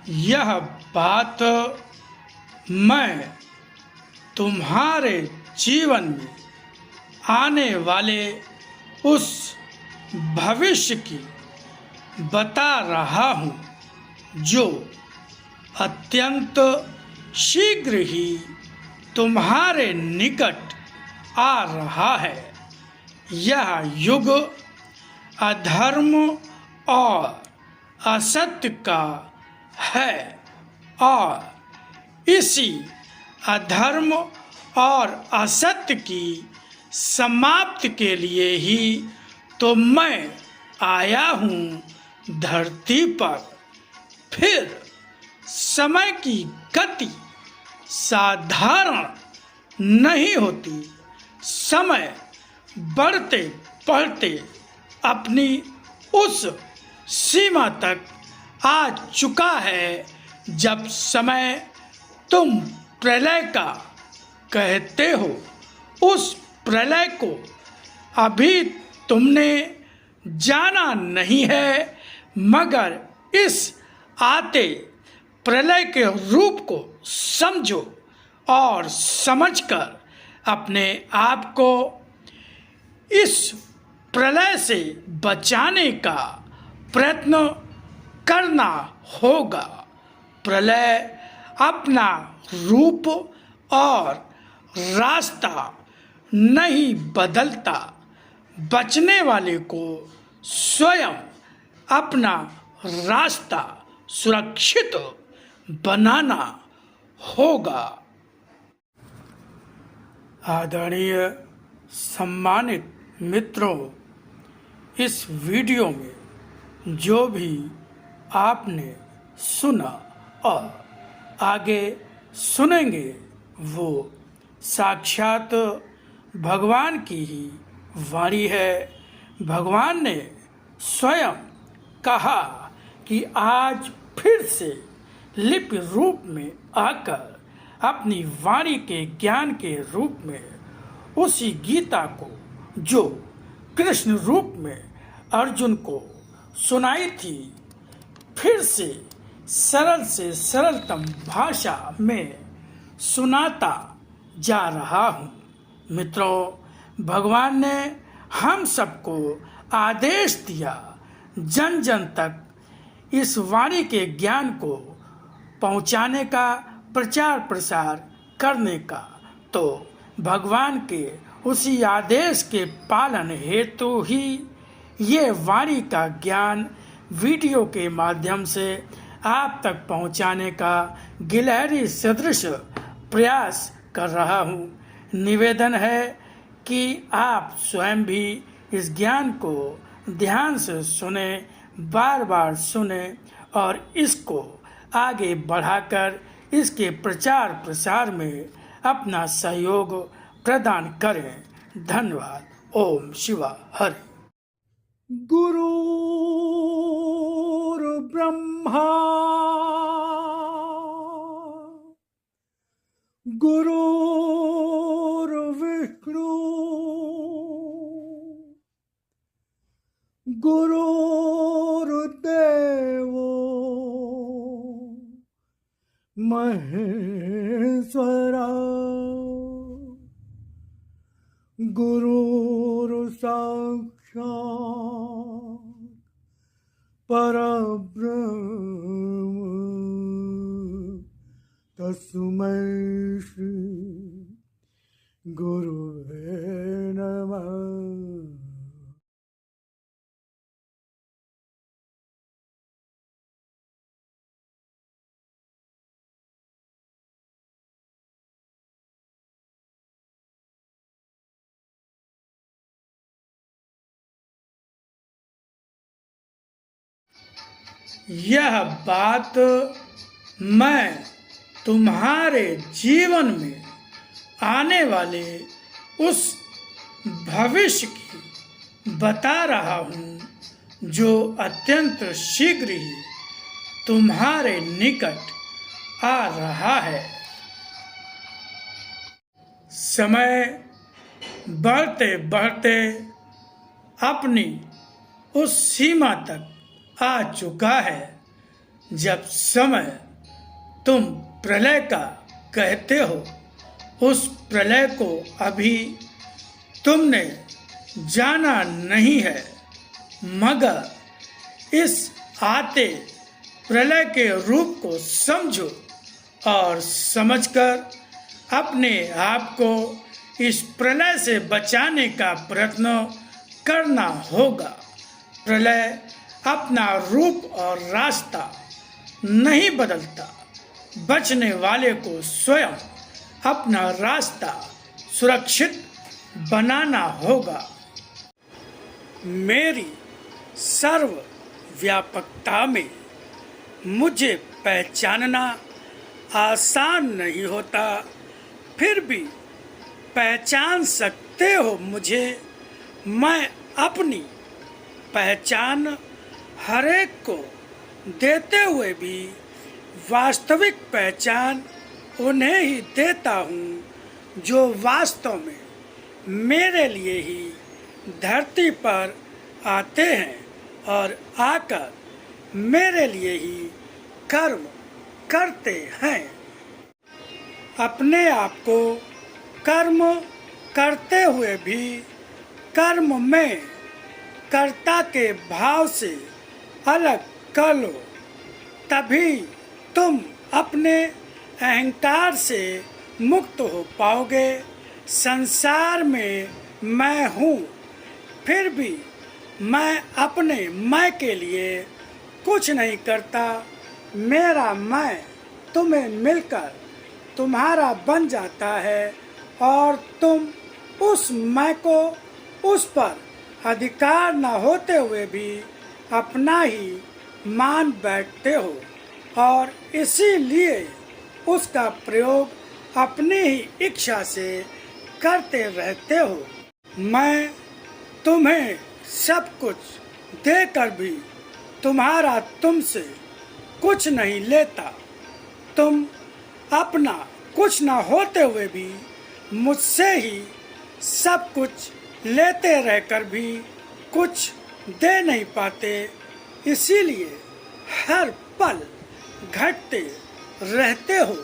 यह बात मैं तुम्हारे जीवन में आने वाले उस भविष्य की बता रहा हूँ जो अत्यंत शीघ्र ही तुम्हारे निकट आ रहा है। यह युग अधर्म और असत्य का है और इसी अधर्म और असत्य की समाप्ति के लिए ही तो मैं आया हूँ धरती पर। फिर समय की गति साधारण नहीं होती। समय बढ़ते बढ़ते अपनी उस सीमा तक आ चुका है जब समय तुम प्रलय का कहते हो। उस प्रलय को अभी तुमने जाना नहीं है, मगर इस आते प्रलय के रूप को समझो और समझकर अपने आप को इस प्रलय से बचाने का प्रयत्न करना होगा। प्रलय अपना रूप और रास्ता नहीं बदलता। बचने वाले को स्वयं अपना रास्ता सुरक्षित बनाना होगा। आदरणीय सम्मानित मित्रों, इस वीडियो में जो भी आपने सुना और आगे सुनेंगे वो साक्षात भगवान की ही वाणी है। भगवान ने स्वयं कहा कि आज फिर से लिपि रूप में आकर अपनी वाणी के ज्ञान के रूप में उसी गीता को जो कृष्ण रूप में अर्जुन को सुनाई थी, फिर से सरलतम भाषा में सुनाता जा रहा हूँ। मित्रों, भगवान ने हम सबको आदेश दिया जन जन तक इस वाणी के ज्ञान को पहुँचाने का, प्रचार प्रसार करने का। तो भगवान के उसी आदेश के पालन हेतु ही ये वाणी का ज्ञान वीडियो के माध्यम से आप तक पहुंचाने का गिलहरी सदृश प्रयास कर रहा हूं। निवेदन है कि आप स्वयं भी इस ज्ञान को ध्यान से सुने, बार बार सुने और इसको आगे बढ़ाकर इसके प्रचार प्रसार में अपना सहयोग प्रदान करें। धन्यवाद। ओम शिवा हरि। गुरुर्ब्रह्मा गुरुर्विष्णु गुरुर्देवो महेश्वरा गुरुर्साक्षात् परब्रह्म तस्मै श्री गुरुवे नमः। यह बात मैं तुम्हारे जीवन में आने वाले उस भविष्य की बता रहा हूँ जो अत्यंत शीघ्र ही तुम्हारे निकट आ रहा है। समय बढ़ते बढ़ते अपनी उस सीमा तक आ चुका है जब समय तुम प्रलय का कहते हो, उस प्रलय को अभी तुमने जाना नहीं है, मगर इस आते प्रलय के रूप को समझो और समझकर अपने आप को इस प्रलय से बचाने का प्रयत्न करना होगा। प्रलय अपना रूप और रास्ता नहीं बदलता। बचने वाले को स्वयं अपना रास्ता सुरक्षित बनाना होगा। मेरी सर्वव्यापकता में मुझे पहचानना आसान नहीं होता, फिर भी पहचान सकते हो मुझे। मैं अपनी पहचान हरेक को देते हुए भी वास्तविक पहचान उन्हें ही देता हूँ जो वास्तव में मेरे लिए ही धरती पर आते हैं और आकर मेरे लिए ही कर्म करते हैं। अपने आप को कर्म करते हुए भी कर्म में कर्ता के भाव से अलग कर लो, तभी तुम अपने अहंकार से मुक्त हो पाओगे। संसार में मैं हूँ, फिर भी मैं अपने मैं के लिए कुछ नहीं करता। मेरा मैं तुम्हें मिलकर तुम्हारा बन जाता है और तुम उस मैं को उस पर अधिकार न होते हुए भी अपना ही मान बैठते हो और इसीलिए उसका प्रयोग अपनी ही इच्छा से करते रहते हो। मैं तुम्हें सब कुछ देकर भी तुम्हारा तुमसे कुछ नहीं लेता। तुम अपना कुछ न होते हुए भी मुझसे ही सब कुछ लेते रहकर भी कुछ दे नहीं पाते। इसीलिए हर पल घटते रहते हो।